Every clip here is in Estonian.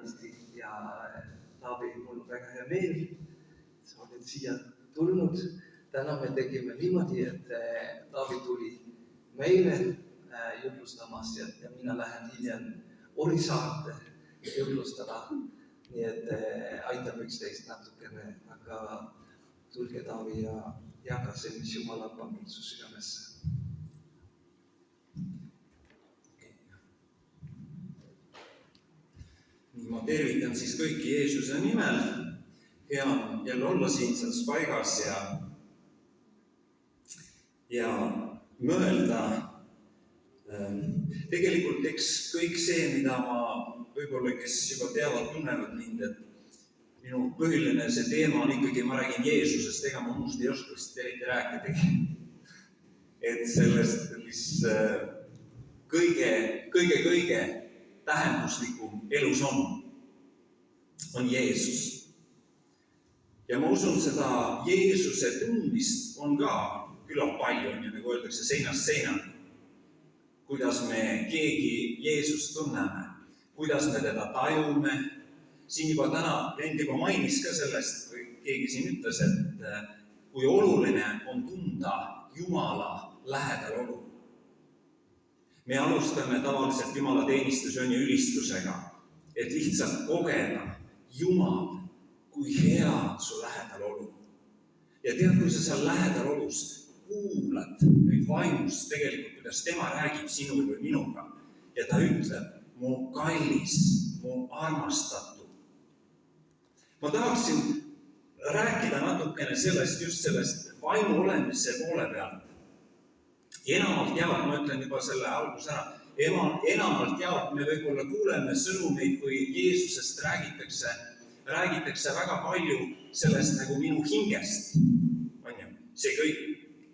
kindlasti ja Taavi, mul väga hea meel, sa oled siia tulnud. Täna me tegime niimoodi, et Taavi tuli meile jutlustamas ja mina lähen hiljem Orisaarte jutlustada. Nii et aitab üksteist natukene, aga tulge Taavi ja jaga see, mis Jumala on pannud su südamesse. Ma tervitan siis kõiki Jeesuse nimel. Hea on jälle olla siin selles paigas ja mõelda. Tegelikult eks kõik see, mida ma võib-olla, kes juba teavad, tunnevad mind, et minu põhiline see teema on ikkagi, ma räägin Jeesusest, ega ma muust ei oska vist eriti rääkidagi. Et sellest, mis kõige tähenduslikum elus on Jeesus. Ja ma usun, seda Jeesuse tundmist on ka küllalt palju, nagu öeldakse, seinast seinani. Kuidas me keegi Jeesust tunneme, kuidas me teda tajume. Siin juba täna Rend juba mainis ka sellest, kui keegi siin ütles, et kui oluline on tunda Jumala lähedal olu. Me alustame tavaliselt Jumala teenistus ja ülistusega, et lihtsalt kogeda Jumal, kui hea su lähedal olu. Ja tead, kui sa seal lähedal olus kuulad nüüd vaimus tegelikult, kuidas tema räägib sinu või minuga ja ta ütleb, mu kallis, mu armastatud. Ma tahaksin rääkida natukene just sellest vaimu olemise poole pealt. Enamalt jaolt, ma ütlen juba selle algus ära, enamalt jaolt me võib-olla kuuleme sõnumeid, kui Jeesusest räägitakse väga palju sellest nagu minu hingest. See kõik,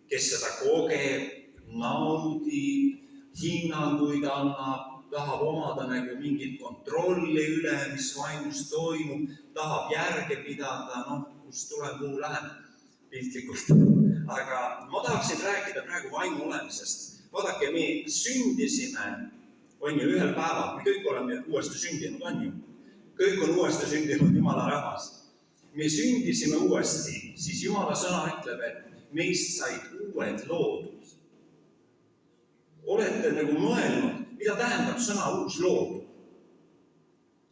kes seda kogeb, naudib, hinnanguid annab, tahab omada nagu mingit kontrolli üle, mis vaimus toimub, tahab järge pidada, kust tulen, kuhu lähen piltlikult. Aga ma tahaksin rääkida praegu vaimu olemisest. Vaadake, me sündisime, ühel päeval, me kõik oleme uuesti sündinud, Kõik on uuesti sündinud Jumala rahvas. Me sündisime uuesti, siis Jumala sõna ütleb, et meist said uued loodud. Olete nagu mõelnud, mida tähendab sõna uus loodud?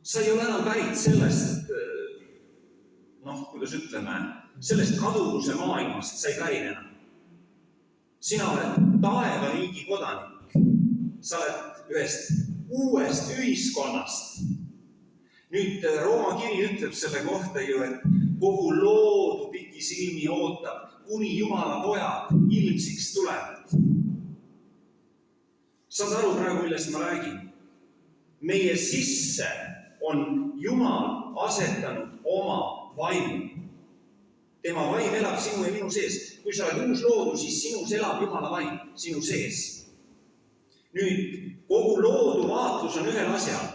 Sa ei ole enam pärit sellest, kuidas ütleme, sellest kaduvuse maailmast sa ei pärine enam. Sina oled taevariigi kodanik. Sa oled ühest uuest ühiskonnast. Nüüd Rooma kiri ütleb selle kohta ju, et kogu loodu pikisilmi ootab, kuni Jumala pojad ilmsiks tulevad. Saad aru praegu, millest ma räägin? Meie sisse on Jumal asetanud oma vaimu. Tema vaim elab sinu ja minu sees. Kui sa oled uus loodu, siis sinus elab Jumala vaim, sinu sees. Nüüd, kogu loodu vaatlus on ühel asjal,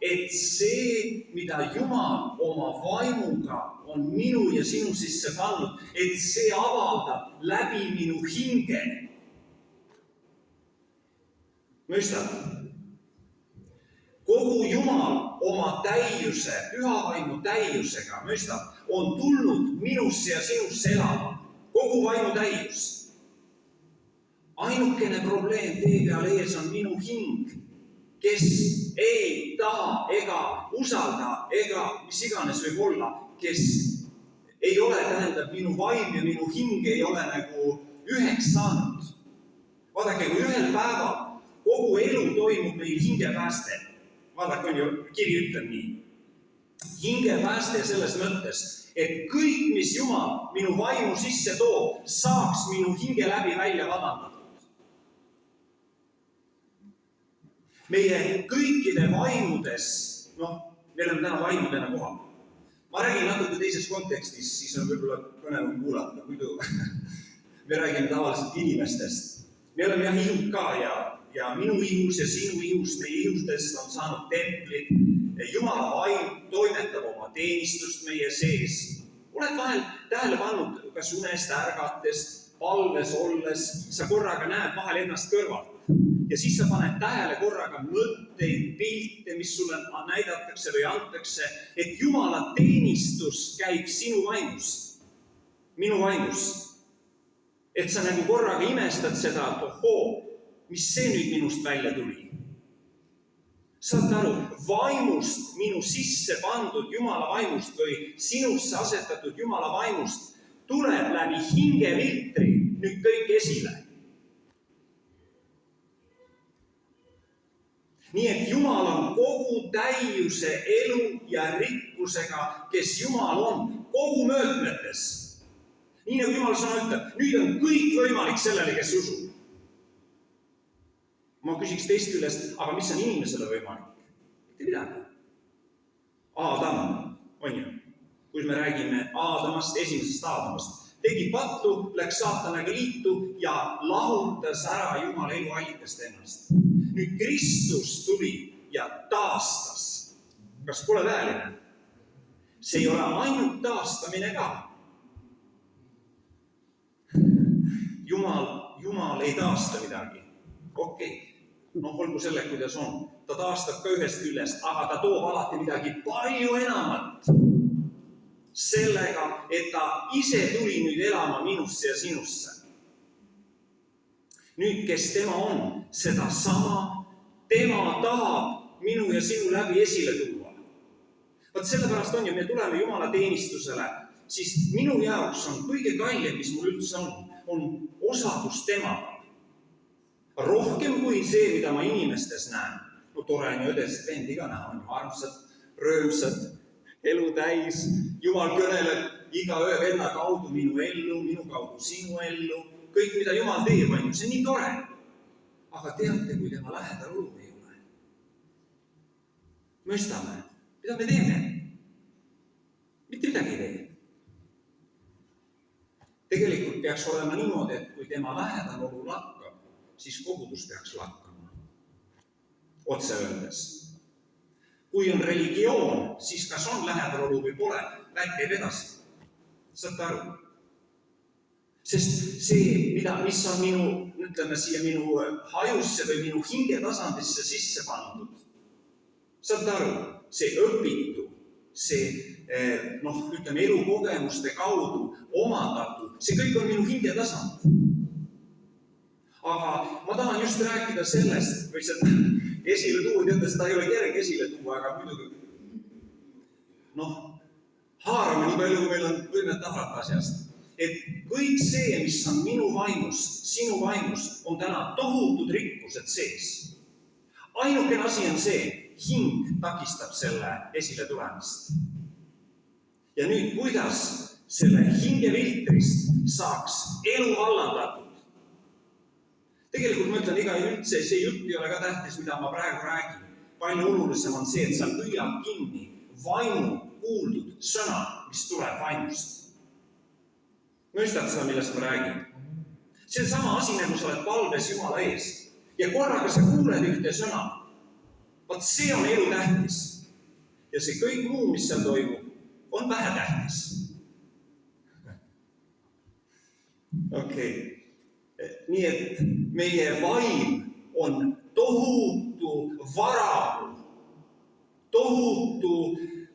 et see, mida Jumal oma vaimuga on minu ja sinu sisse pannud, et see avaldab läbi minu hinge. Mõistad? Kogu Jumal oma täiuse, püha vaimu täiusega, mõistad, on tulnud minusse ja sinusse elama. Kogu vaimu täius. Ainukene probleem tee peal ees on minu hing, kes ei taha ega usalda ega mis iganes võib olla, kes ei ole, tähendab, minu vaim ja minu hing ei ole nagu üheks saanud. Vaadake, kui ühel päeval kogu elu toimub meil hingepääste. Vaadake, kiri ütleb nii. Hingepääste selles mõttes, et kõik, mis Jumal minu vaimu sisse toob, saaks minu hinge läbi välja vabandatud. Meie kõikide vaimudes, me oleme täna vaimudena kohal. Ma räägin natuke teises kontekstis, siis on võib-olla põnev kuulata, muidu me räägime tavaliselt inimestest. Me oleme ihud ka ja minu ihus ja sinu ihus, meie ihustest on saanud templid. Jumala vaim toimetab oma teenistust meie sees. Oled vahel tähele pannud, kas unest ärgates, palves olles, sa korraga näed vahel ennast kõrvalt. ja siis sa paned tähele korraga mõtteid, pilte, mis sulle näidatakse või antakse, et Jumala teenistus käib sinu vaimus, minu vaimus. Et sa nagu korraga imestad seda, et ohoo, mis see nüüd minust välja tuli. Saad aru, vaimust, minu sisse pandud Jumala vaimust või sinusse asetatud Jumala vaimust tuleb läbi hingeviltri nüüd kõik esile. Nii et Jumal on kogu täiuse elu ja rikkusega, kes Jumal on, kogu möötmetes. Nii nagu Jumal sõna ütleb, nüüd on kõik võimalik sellele, kes usub. Ma küsiks teist küljest, aga mis on inimesele võimalik? Mitte midagi. Aadam, on ju, kui me räägime Aadamast, esimesest Aadamast, tegi pattu, läks saatanaga liitu ja lahutas ära Jumala eluallikast ennast. Nüüd Kristus tuli ja taastas. Kas pole väeline? See ei ole ainult taastamine ka. Jumal ei taasta midagi. Okei, olgu selle, kuidas on. Ta taastab ka ühest küljest, aga ta toob alati midagi palju enamat. Sellega, et ta ise tuli nüüd elama minusse ja sinusse. Nüüd, kes tema on, seda sama, tema tahab minu ja sinu läbi esile tuua. Vaat sellepärast on ju, me tuleme Jumala teenistusele, siis minu jaoks on kõige kallim, mis mul üldse on osadus temaga. Rohkem kui see, mida ma inimestes näen. No tore on ju õdesid vendi ka näha, on ju armsad, röömsad, elu täis. Jumal kõneleb iga öö venna kaudu minu ellu, minu kaudu sinu ellu. Kõik, mida Jumal teeb, on ju, see on nii tore. Aga teate, kui tema lähedal olu ei ole. Mõistame, mida me teeme? Mitte midagi ei tee. Tegelikult peaks olema niimoodi, et kui tema lähedal olu lakkab, siis kogudus peaks lakkama. Otse öeldes. Kui on religioon, siis kas on lähedal olu või pole, väik käib edasi. Saate aru? Sest see, mis on minu hajusse või minu hingetasandisse sisse pandud. Saate aru? See õpitu, see elukogemuste kaudu omandatud, see kõik on minu hingetasand. Aga ma tahan just rääkida sellest, või seda esile tuua, teate, seda ei ole kerge esile tuua, aga muidugi haarame nii palju, kui meil on võimet tahrata asjast. Et kõik see, mis on minu vaimus, sinu vaimus, on täna tohutud rikkused sees. Ainukene asi on see, hing takistab selle esile tulemist. Ja nüüd, kuidas selle hingeviltrist saaks elu vallandatud? Tegelikult ma ütlen, iga üldse see jutt ei ole ka tähtis, mida ma praegu räägin. Palju olulisem on see, et sa püüad kinni vaimu kuuldud sõna, mis tuleb vaimust. Mõistad seda, millest ma räägin? See on sama asi, nagu sa oled palves Jumala ees. Ja korraga sa kuuled ühte sõna. Vaat see on elu tähtis. Ja see kõik muu, mis seal toimub, on vähe tähtis. Okei. Nii et meie vaim on tohutu varagu. Tohutu,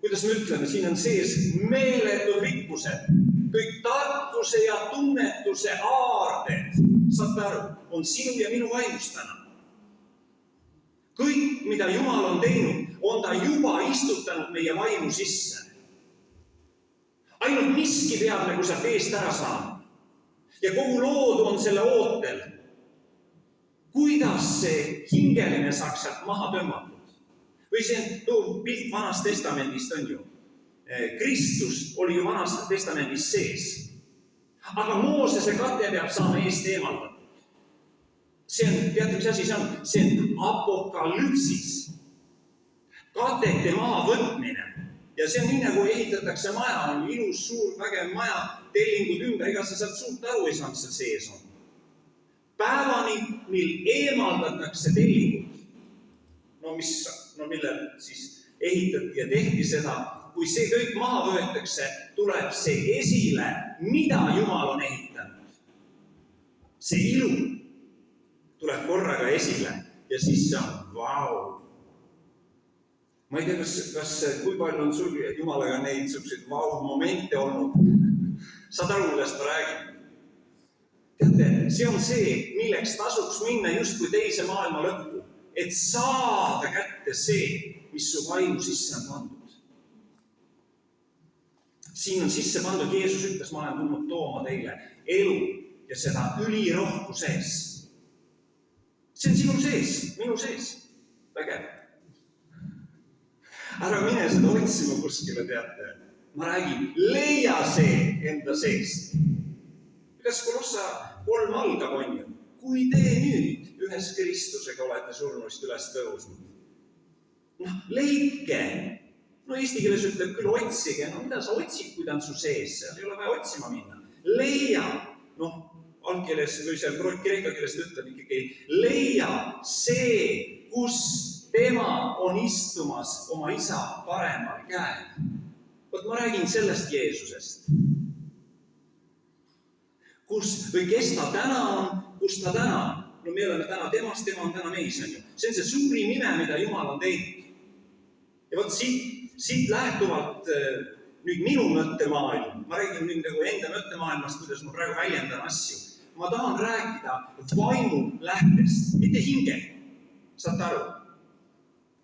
kuidas me ütleme, siin on sees meeletud rikkused. Kõik tarkuse ja tunnetuse aarded, saate aru, on sinu ja minu vaimust täna. Kõik, mida Jumal on teinud, on ta juba istutanud meie vaimu sisse. Ainult miski peab nagu sealt eest ära saama. Ja kogu loodu on selle ootel. Kuidas see hingeline saaks sealt maha tõmmatud? Või see on pilt Vanast Testamendist on ju. Kristus oli ju Vanas Testamendis sees. Aga Moosese kate peab saama eest eemaldatud. See on, teate, mis asi see on? See on apokalüpsis. Katete maha võtmine. Ja see on nii, nagu ehitatakse maja, on ilus, suur, vägev maja, tellingud ümber, ega sa sealt suurt aru ei saanud, seal sees on. Päevani, mil eemaldatakse tellingud. Mille siis ehitati ja tehti seda, kui see kõik maha võetakse, tuleb see esile, mida Jumal on ehitanud. See ilu tuleb korraga esile. ja siis see on vau. Ma ei tea, kas kui palju on sul Jumalaga neid selliseid vau-momente olnud. Saad aru, millest ma räägin? Teate, see on see, milleks tasuks minna justkui teise maailma lõppu, et saada kätte see, mis su vaimu sisse on pandud. Siin on sisse pandud, Jeesus ütles, ma olen tulnud tooma teile elu ja seda ülirohku sees. See on sinu sees, minu sees. Vägev. Ära mine seda otsima kuskile, teate. Ma räägin, leia see enda seest. Kuidas Kolossa 3 algab on ju? Kui te nüüd ühes Kristusega olete surnuist üles tõusnud. Leidke. Eesti keeles ütleb küll otsige. Mida sa otsid, kui ta on su sees? Seal ei ole vaja otsima minna. Leia. Algkeeles või seal kreeka keeles ütleb ikkagi. Leia see, kus tema on istumas oma isa paremal käel. Ma räägin sellest Jeesusest. Kes ta täna on, kus ta täna on. Me oleme täna temast, tema on täna meis. See on see suurim nime, mida Jumal on teinud. Ja võt siit lähtuvalt nüüd minu mõttemaailm. Ma räägin nüüd nagu enda mõttemaailmast, kuidas ma praegu väljendan asju. Ma tahan rääkida vaimu lähtest, mitte hinge. Saate aru?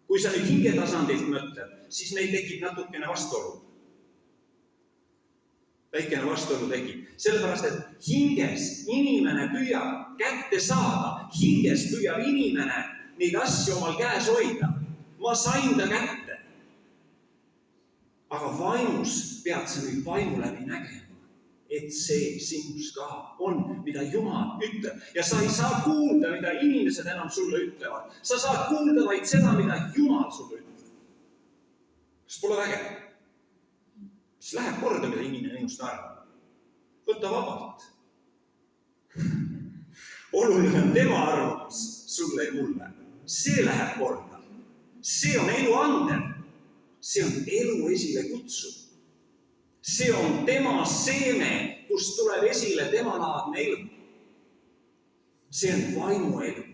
Kui sa nüüd hinge tasandilt mõtled, siis meil tekib natukene vastuolu. Väikene vastuolu tekib. Sellepärast, et hinges inimene püüab kätte saada. Hinges püüab inimene neid asju omal käes hoida. Ma sain ta kätte. Aga vaimus pead sa nüüd vaimu läbi nägema, et see sinus ka on, mida Jumal ütleb. Ja sa ei saa kuulda, mida inimesed enam sulle ütlevad. Sa saad kuulda vaid seda, mida Jumal sulle ütleb. Kas pole vägev? Siis läheb korda, mida inimene minust arvab. Võta vabalt. Oluline on tema arvamus sulle ja mulle. See läheb korda. See on elu andev. See on elu esile kutsuv. See on tema seeme, kust tuleb esile tema laadne elu. See on vaimu elu.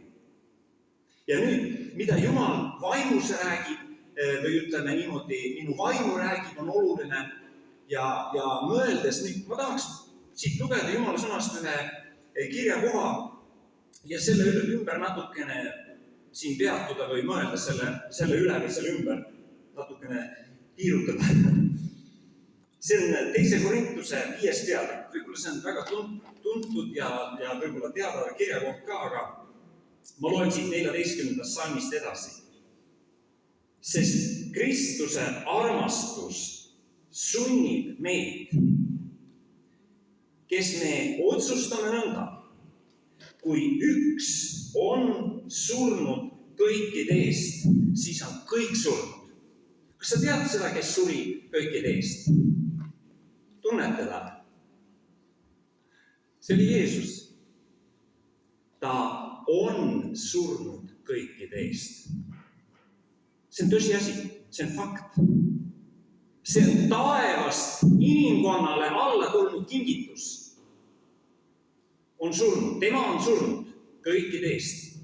Ja nüüd, mida Jumal vaimus räägib, või ütleme niimoodi, minu vaimu räägib, on oluline. Ja mõeldes nüüd, ma tahaks siit lugeda Jumala sõnast ühe kirjakoha ja selle ümber natukene siin peatuda või mõelda selle üle või selle ümber natukene kiirutada. See on 2. Korintuse 5. peatükk. Võib-olla see on väga tuntud ja võib-olla teada kirjakoht ka, aga ma loen siit 14. salmist edasi. Sest Kristuse armastus sunnib meid, kes me otsustame nõnda, kui üks on surnud kõikide eest, siis on kõik surnud. Kas sa tead seda, kes suri kõikide eest? Tunnete ta? See oli Jeesus. Ta on surnud kõikide eest. See on tõsiasi, see on fakt. See on taevast inimkonnale alla tulnud kingitus. On surnud, tema on surnud kõikide eest.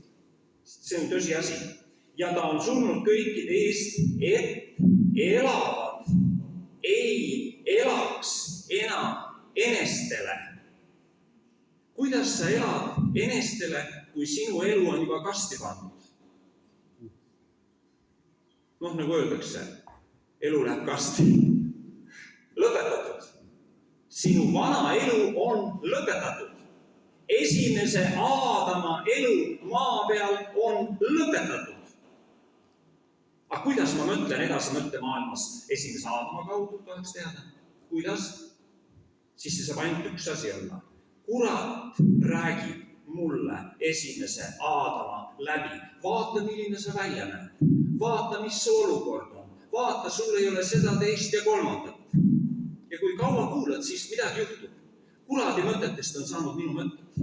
See on tõsiasi. Ja ta on surnud kõikide eest, et elavad ei elaks enam enestele. Kuidas sa elad enestele, kui sinu elu on juba kasti pandud? Nagu öeldakse, elu läheb kasti. Lõpetatud. Sinu vana elu on lõpetatud. Esimese Aadama elu maa peal on lõpetatud. Aga kuidas ma mõtlen edasi mõttemaailmas esimese Aadama kaudu, tahaks teada? Kuidas? Siis see saab ainult üks asi olla. Kurat räägib mulle esimese Aadama läbi. Vaata, milline sa välja näed. Vaata, mis see olukord on. Vaata, sul ei ole seda, teist ja kolmandat. Ja kui kaua kuulad, siis midagi juhtub. Kuradi mõtetest on saanud minu mõtted.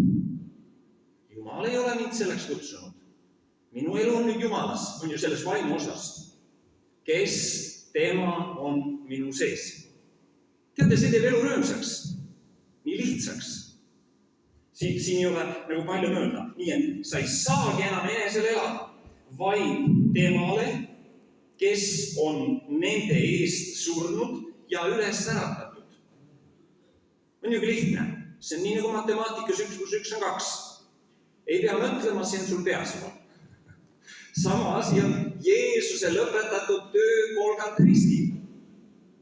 Jumal ei ole mind selleks kutsunud. Minu elu on nüüd Jumalas, on ju selles vaimu osas. Kes tema on minu sees. Teate, see teeb elu rõõmsaks. Nii lihtsaks. Siin ei ole nagu palju mööda. Nii et sa ei saagi enam enesel elada. vaid temale, kes on nende eest surnud ja üles äratatud. On ju lihtne. See on nii nagu matemaatikas 1 + 1 on 2. Ei pea mõtlema, see on sul peas. Sama asi on Jeesuse lõpetatud töö Golgata ristil.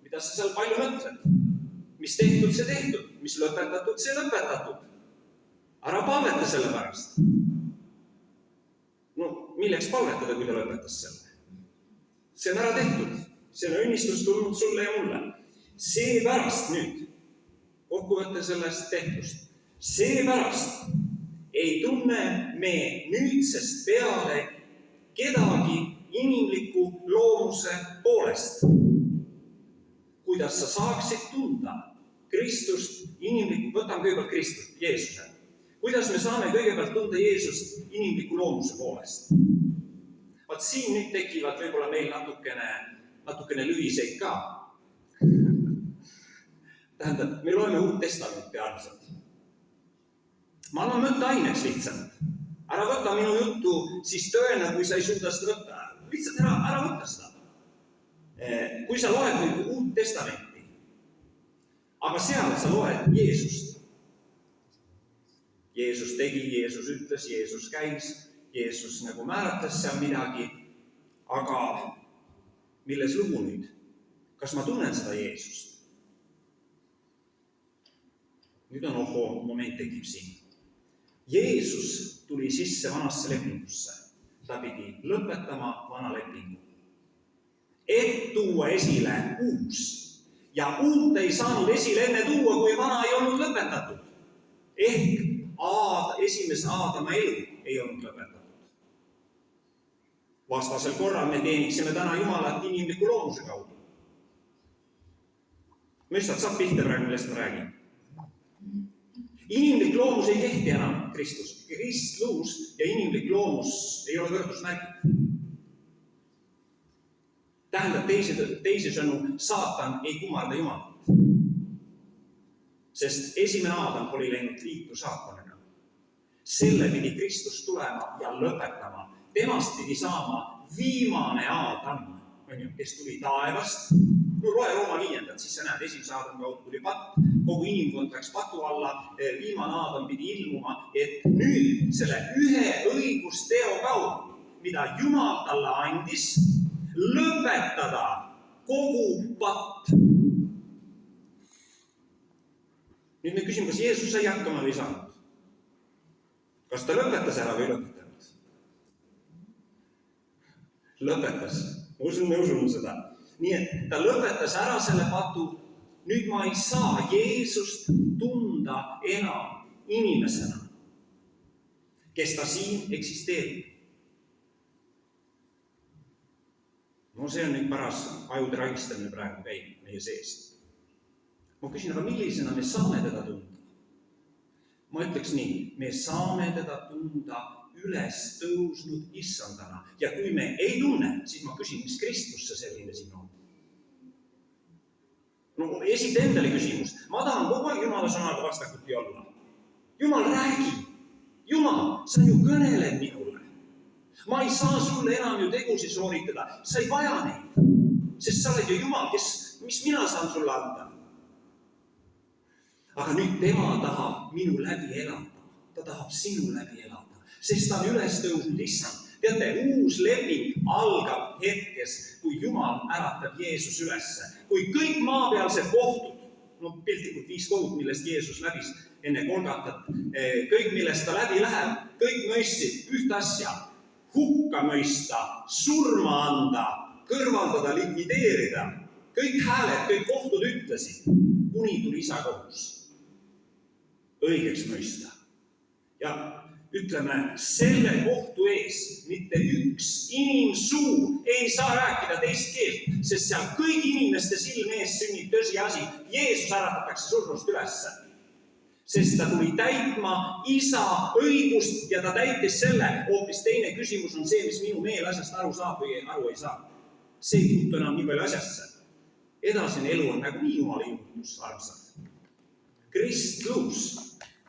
Mida sa seal palju mõtled? Mis tehtud, see tehtud. Mis lõpetatud, see lõpetatud. Ära palveta selle pärast. No, milleks palvetada, kui ta lõpetas selle? See on ära tehtud. See on õnnistus tulnud sulle ja mulle. Seepärast nüüd, kokkuvõtte sellest tehtust, seepärast ei tunne me nüüdsest peale kedagi inimliku loomuse poolest. Kuidas sa saaksid tunda Kristust inimliku, võtame kõigepealt Kristust, Jeesuse. Kuidas me saame kõigepealt tunda Jeesust inimliku loomuse poolest? Vaat siin nüüd tekivad võib-olla meil natukene lühiseid ka. Tähendab, me loeme Uut Testamenti armsad. Ma annan mõtteaineks lihtsalt. Ära võta minu juttu siis tõena, kui sa ei suuda seda võtta. Lihtsalt ära võtta seda. Kui sa loed nüüd Uut Testamenti, aga seal sa loed Jeesust. Jeesus tegi, Jeesus ütles, Jeesus käis, Jeesus nagu määratles seal midagi, aga milles lugu nüüd? Kas ma tunnen seda Jeesust? Nüüd on moment tekib siin. Jeesus tuli sisse vanasse lepingusse. Ta pidi lõpetama vana lepingu. Et tuua esile uus. Ja uut ei saanud esile enne tuua, kui vana ei olnud lõpetatud. Ehk esimese Aadama elu ei olnud lõpetatud. Vastasel korral me teeniksime täna Jumalat inimliku loomuse kaudu. Mõistad, saab pihta praegu, millest ma räägin. Inimlik loomus ei kehti enam Kristus. Kristlus ja inimlik loomus ei ole võrdusmärgid. Tähendab teisisõnu, saatan ei kummarda Jumalat. Sest esimene Aadam oli läinud liitu saatanaga. Selle pidi Kristus tulema ja lõpetama. Temast pidi saama viimane Aadam, kes tuli taevast. No loe Rooma 5, siis sa näed, esimese Aadam kaudu tuli patt, kogu inimkond läks patu alla, viimane Aadam pidi ilmuma, et nüüd selle ühe õigusteo kaudu, mida Jumal talle andis, lõpetada kogu patt. Nüüd me küsime, kas Jeesus sai hakkama või saanud? Kas ta lõpetas ära või lõpetanud? Lõpetas. Me usume seda. Nii et ta lõpetas ära selle patu. Nüüd ma ei saa Jeesust tunda enam inimesena, kes ta siin eksisteerib. No see on nüüd paras ajude ragistamine praegu käib meie sees. Ma küsin, aga millisena me saame teda tunda? Ma ütleks nii, me saame teda tunda üles tõusnud issandana. Ja kui me ei tunne, siis ma küsin, mis Kristus see selline siin on? No esita endale küsimus. Ma tahan kogu aeg Jumala sõnaga vastakuti olla. Jumal räägi. Jumal, sa ju kõneled minule. Ma ei saa sulle enam ju tegusid sooritada. Sa ei vaja neid. Sest sa oled ju Jumal, mis mina saan sulle anda. Aga nüüd tema tahab minu läbi elada. Ta tahab sinu läbi elada. Sest ta on üles tõusnud issand. Teate, uus leping algab hetkes, kui Jumal äratab Jeesus ülesse. Kui kõik maapealsed kohtud, no piltlikult 5 kohut, millest Jeesus läbis enne Golgatat, kõik, millest ta läbi läheb, kõik mõistsid üht asja, hukka mõista, surma anda, kõrvaldada, likvideerida. Kõik hääled, kõik kohtud ütlesid, kuni tuli isa kohus. Õigeks mõista. Ja ütleme, selle kohtu ees mitte üks inimsuu ei saa rääkida teist keelt, sest seal kõigi inimeste silme ees sünnib tõsiasi. Jeesus äratatakse surnust ülesse, sest ta tuli täitma isa õigust ja ta täitis selle. Hoopis teine küsimus on see, mis minu meel asjast aru saab või aru ei saa. See ei puutu enam nii palju asjasse. Edasine elu on nagu nii Jumala ilmutus, armsad. Kristlus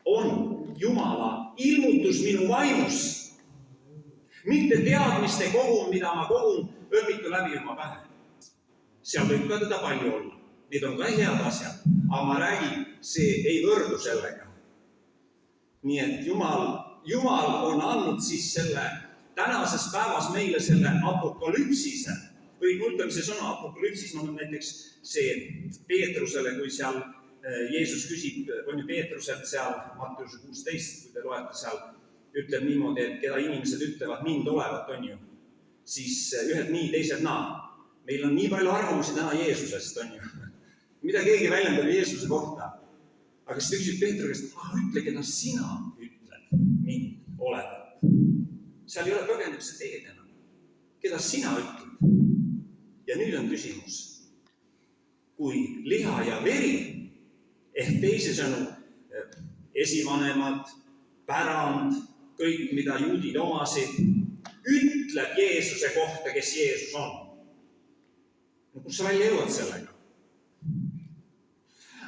on Jumala ilmutus minu vaimus. Mitte teadmiste kogum, mida ma kogun õpitu läbi oma pähe. Seal võib ka teda palju olla. Need on ka head asjad. Aga ma räägin, see ei võrdu sellega. Nii et Jumal on andnud siis selle tänases päevas meile selle apokalüpsise. Või ütleme see sõna apokalüpsis, näiteks see Peetrusele, kui seal Jeesus küsib, on ju Peetruselt seal Matteuse 16, kui te loete seal, ütleb niimoodi, et keda inimesed ütlevad mind olevat, on ju. Siis ühed nii, teised naa. Meil on nii palju arvamusi täna Jeesusest, on ju. Mida keegi väljendab Jeesuse kohta. Aga siis ta küsib Peetru käest, ütle, keda sina ütled mind olevat. Seal ei ole põgenduse teed enam. Keda sina ütled? Ja nüüd on küsimus. Kui liha ja veri, ehk teisisõnu esivanemad, pärand, kõik, mida juudid omasid, ütleb Jeesuse kohta, kes Jeesus on. No kus sa välja jõuad sellega?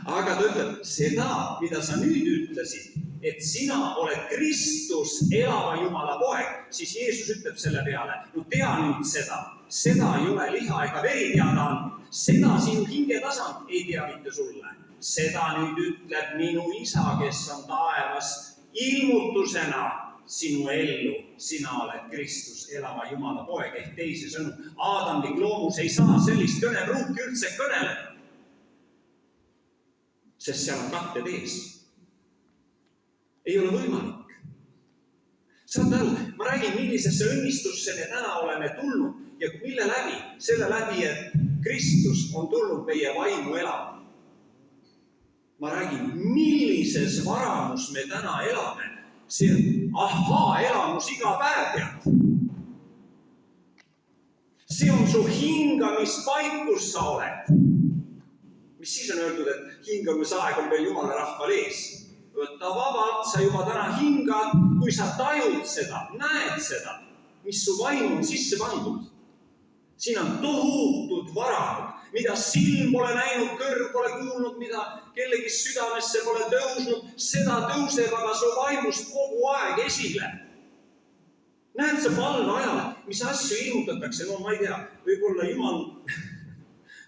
Aga ta ütleb, seda, mida sa nüüd ütlesid, et sina oled Kristus, elava Jumala poeg, siis Jeesus ütleb selle peale, no tea nüüd seda ei ole liha ega veri teada andnud, seda sinu hingetasand ei teavita sulle. Seda nüüd ütleb minu isa, kes on taevas, ilmutusena sinu ellu, sina oled Kristus, elava Jumala poeg, ehk teisisõnu, aadamlik loomus ei saa sellist kõnepruuki üldse kõneleda. Sest seal on katted ees. Ei ole võimalik. Saate aru, ma räägin, millisesse õnnistusse me täna oleme tulnud ja mille läbi? Selle läbi, et Kristus on tulnud meie vaimu elama. Ma räägin, millises varamus me täna elame. See on elamus iga päev tead. See on su hingamispaik, kus sa oled. Mis siis on öeldud, et hingamisaeg on veel Jumala rahval ees. Võtta vabalt, sa juba täna hingad, kui sa tajud seda, näed seda, mis su vaim on sisse pandud. Siin on tohutud varanud, mida silm pole näinud, kõrv pole kuulnud, mida kellegi südamesse pole tõusnud, seda tõuseb aga su vaimust kogu aeg esile. Näed sa palve ajal, mis asju ilmutatakse, no ma ei tea, võib-olla Jumal...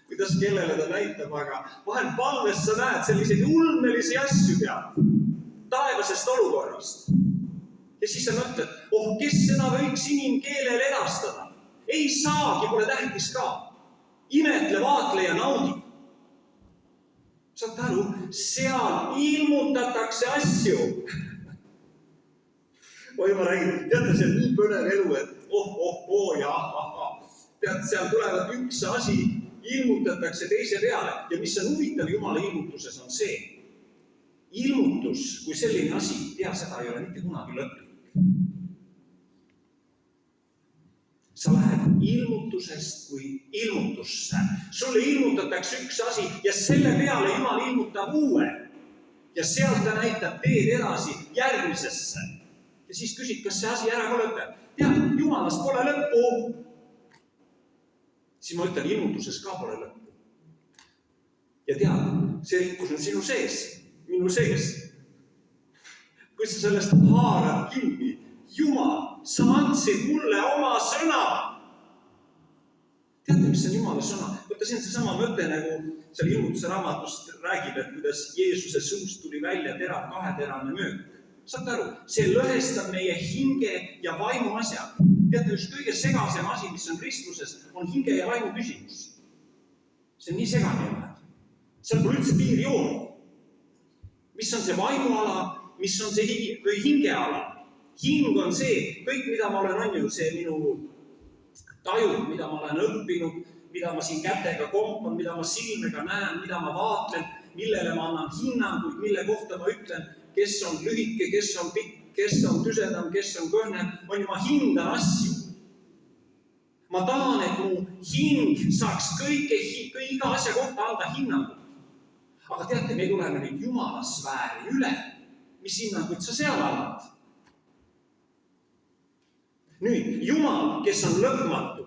kuidas kellele ta näitab, aga vahel palves sa näed selliseid ulmelisi asju pead, taevasest olukorrast. Ja siis sa mõtled, kes seda võiks inimkeelel edastada? Ei saagi, pole tähtis ka. Imetle, vaatle ja naudi. Saad aru, seal ilmutatakse asju. Oi, ma räägin, teate, see on nii põnev elu, et ja tead, seal tulevad üks asi, ilmutatakse teise peale. Ja mis on huvitav Jumala ilmutuses on see. Ilmutus, kui selline asi, seda ei ole mitte kunagi lõplik. Sa lähed ilmutusest kui ilmutusse. Sulle ilmutatakse üks asi ja selle peale Jumal ilmutab uue. Ja sealt ta näitab teed edasi järgmisesse. Ja siis küsid, kas see asi ära ka lõpeb. Tead, Jumalast pole lõppu. Siis ma ütlen, ilmutuses ka pole lõppu. Ja tead, see rikkus on sinu sees, minu sees. Kui sa sellest haarad kinni, Jumal, sa andsid mulle oma sõna. Teate, mis on Jumala sõna? Võtta siin seesama mõte, nagu seal ilmutuse raamatust räägib, et kuidas Jeesuse suust tuli välja terav kaheteravne möök. Saate aru, see lõhestab meie hinge ja vaimu asja. Teate, just kõige segasem asi, mis on Kristuses, on hinge ja vaimu küsimus. See on nii segane. Seal pole üldse piirjooni. Mis on see vaimuala, mis on see hingeala? Hing on see, kõik mida ma olen, see minu tajud, mida ma olen õppinud, mida ma siin kätega kompan, mida ma silmega näen, mida ma vaatlen, millele ma annan hinnanguid, mille kohta ma ütlen, kes on lühike, kes on pikk, kes on tüsedam, kes on kõhnem, on ju, ma hindan asju. Ma tahan, et mu hing saaks iga asja kohta anda hinnangut. Aga teate, me tuleme nüüd Jumala sfääri üle. Mis hinnanguid sa seal annad? Nüüd, Jumal, kes on lõpmatu,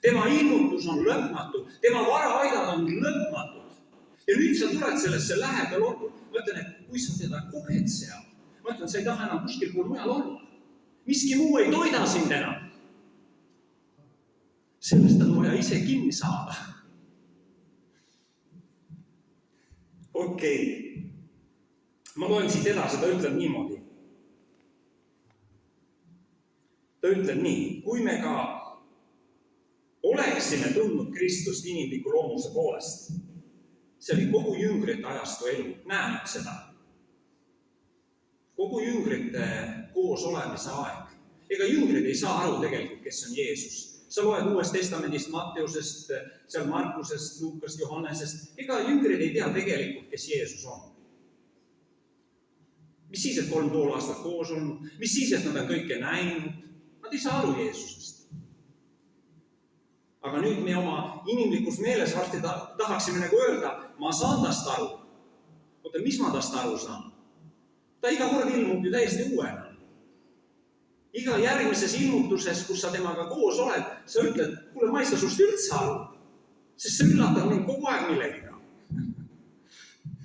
tema ilmutus on lõpmatu, tema varaaidad on lõpmatud. Ja nüüd sa tuled sellesse lähedal olgu. Ma ütlen, et kui sa teda koged seal, ma ütlen, sa ei taha enam kuskil pool mujal olla. Miski muu ei toida sind enam. sellest on vaja ise kinni saada. Okei. Ma loen siit edasi, ta ütleb niimoodi. Ta ütleb nii, kui me ka oleksime tundnud Kristust inimliku loomuse poolest, see oli kogu jüngrite ajastu elu, näenud seda. Kogu jüngrite koos olemise aeg. Ega jüngrid ei saa aru tegelikult, kes on Jeesus. Sa loed Uuest Testamendist, Matteusest, seal Markusest, Luukast, Johannesest. Ega jüngrid ei tea tegelikult, kes Jeesus on. Mis siis, et 3,5 aastat koos on? Mis siis, et nad on kõike näinud? Nad ei saa aru Jeesusest. Aga nüüd me oma inimlikus meeles varsti tahaksime nagu öelda, ma saan tast aru. Oota, mis ma tast aru saan? Ta iga kord ilmub ju täiesti uuena. Iga järgmises ilmutuses, kus sa temaga koos oled, sa ütled, kuule, ma ei saa sust üldse aru, sest sa üllatab mind kogu aeg millegiga.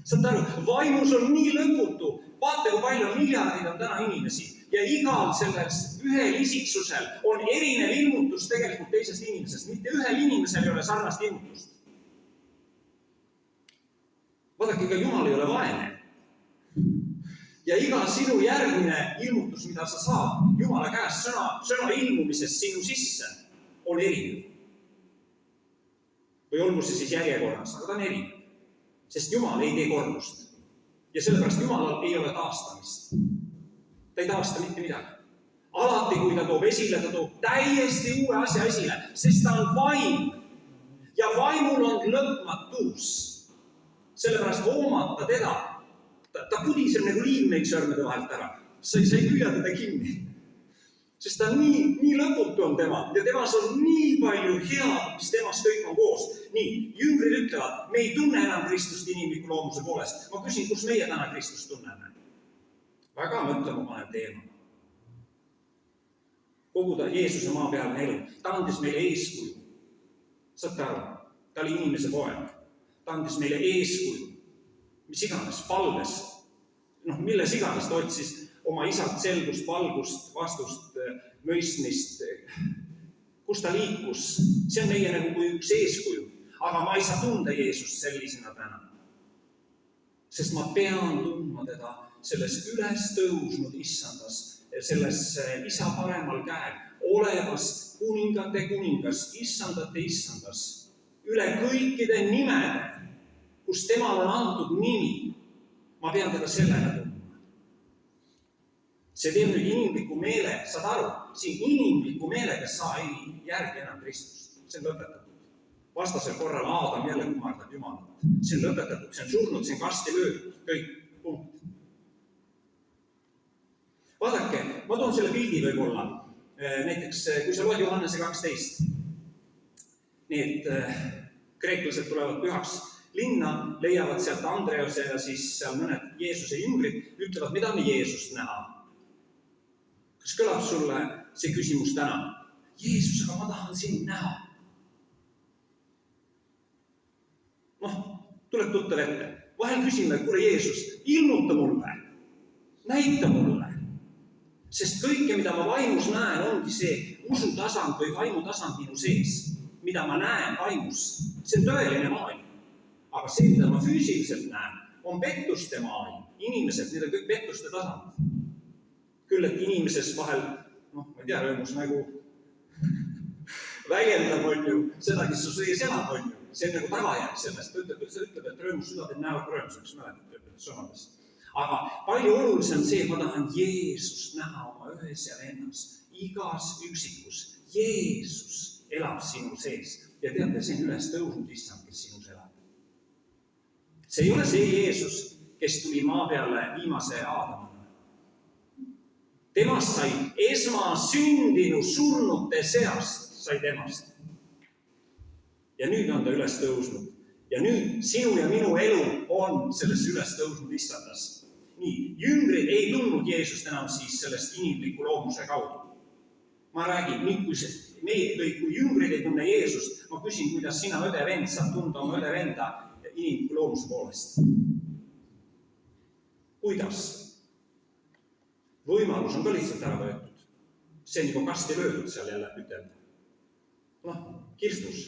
Saad aru, vaimus on nii lõputu, vaata, kui palju miljardid on täna inimesi ja igal selles ühel isiksusel on erinev ilmutus tegelikult teisest inimesest. Mitte ühel inimesel ei ole sarnast ilmutust. Vaadake, ega Jumal ei ole vaene. Ja iga sinu järgmine ilmutus, mida sa saad Jumala käest sõna ilmumisest sinu sisse, on erinev. Või olgu see siis järjekorras, aga ta on erinev. Sest Jumal ei tee kordust. Ja sellepärast Jumalal ei ole taastamist. Ta ei taasta mitte midagi. Alati, kui ta toob esile, ta toob täiesti uue asja esile, sest ta on vaim. Ja vaimul on lõpmatus. Sellepärast hoomata teda. Ta pudiseb nagu liimmeik sõrmede vahelt ära. Sa ei püüa teda kinni. Sest ta nii lõputu on tema. Ja temas on nii palju head, mis temas kõik on koos. Nii, jüngrid ütlevad, me ei tunne enam Kristust inimliku loomuse poolest. Ma küsin, kus meie täna Kristust tunneme? Väga mõtlema panev teema. Kogu ta Jeesuse maa peal elu. Ta andis meile eeskuju. Saate aru? Ta oli inimese poeg. Ta andis meile eeskuju. Mis iganes, palves, milles iganes ta otsis oma isalt selgust, valgust, vastust, mõistmist, kus ta liikus. See on meie nagu kui üks eeskuju. Aga ma ei saa tunda Jeesust sellisena täna. Sest ma pean tundma teda selles üles tõusnud issandas, selles isa paremal käel, olevas kuningate kuningas, issandate issandas, üle kõikide nimede, kus temal on antud nimi, ma pean teda sellega tundma. See teeb nüüd inimliku meele, saad aru, siin inimliku meelega sa ei järgi enam Kristust. See on lõpetatud. Vastasel korral Aadam jälle kummardab Jumalat. See on lõpetatud, see on surnud, see on kasti löödud, kõik, punkt. Vaadake, ma toon selle pildi võib-olla. Näiteks, kui sa loed Johannese 12, need kreeklased tulevad pühaks linna, leiavad sealt Andrease ja siis seal mõned Jeesuse jüngrid, ütlevad, mida me Jeesust näha. Kas kõlab sulle see küsimus täna? Jeesus, aga ma tahan sind näha. Tuleb tuttav ette. Vahel küsime, kuule Jeesus, ilmuta mulle, näita mulle. Sest kõike, mida ma vaimus näen, ongi see usutasand või vaimutasand minu sees, mida ma näen vaimus. See on tõeline maailm. Aga see, mida ma füüsiliselt näen, on pettuste maailm. Inimesed, need on kõik pettuste tasand. Küll, et inimeses vahel, ma ei tea, rõõmus nagu väljendab on ju seda, kes su sees elab on ju. See on nagu tagajärg sellest. Ta ütleb, et rõõmus süda teeb näevad rõõmsaks, mäletad sõnadest. Aga palju olulisem see, et ma tahan Jeesust näha oma ühes ja vennas. Igas üksikus. Jeesus elab sinu sees. Ja teate, see on üles tõusnud issand, kes sinus elab. See ei ole see Jeesus, kes tuli maa peale viimase Aadamana. Temast sai esmasündinu surnute seast, sai temast. Ja nüüd on ta üles tõusnud. Ja nüüd sinu ja minu elu on selles üles tõusnud issandas. Nii, jüngrid ei tundnud Jeesust enam siis sellest inimliku loomuse kaudu. Ma räägin, kui jüngrid ei tunne Jeesust, ma küsin, kuidas sina õde-vend saab tunda oma õde-venda inimliku loomuse poolest. Kuidas? Võimalus on ka lihtsalt ära võetud. See on juba kasti löödud seal jälle ütelda. kirstus.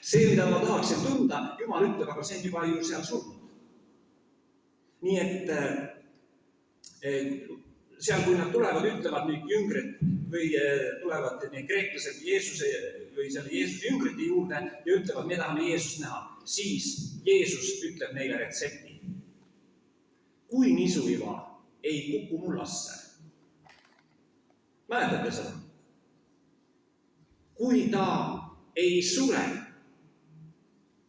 See, mida ma tahaksin tunda, Jumal ütleb, aga see on juba ju seal surnud. Nii et seal, kui nad tulevad, ütlevad nüüd jüngrid või tulevad need kreeklased Jeesuse jüngrite juurde ja ütlevad, me tahame Jeesust näha, siis Jeesus ütleb neile retsepti. Kui nisuiva ei kuku mullasse. Mäletate seda? Kui ta ei sure,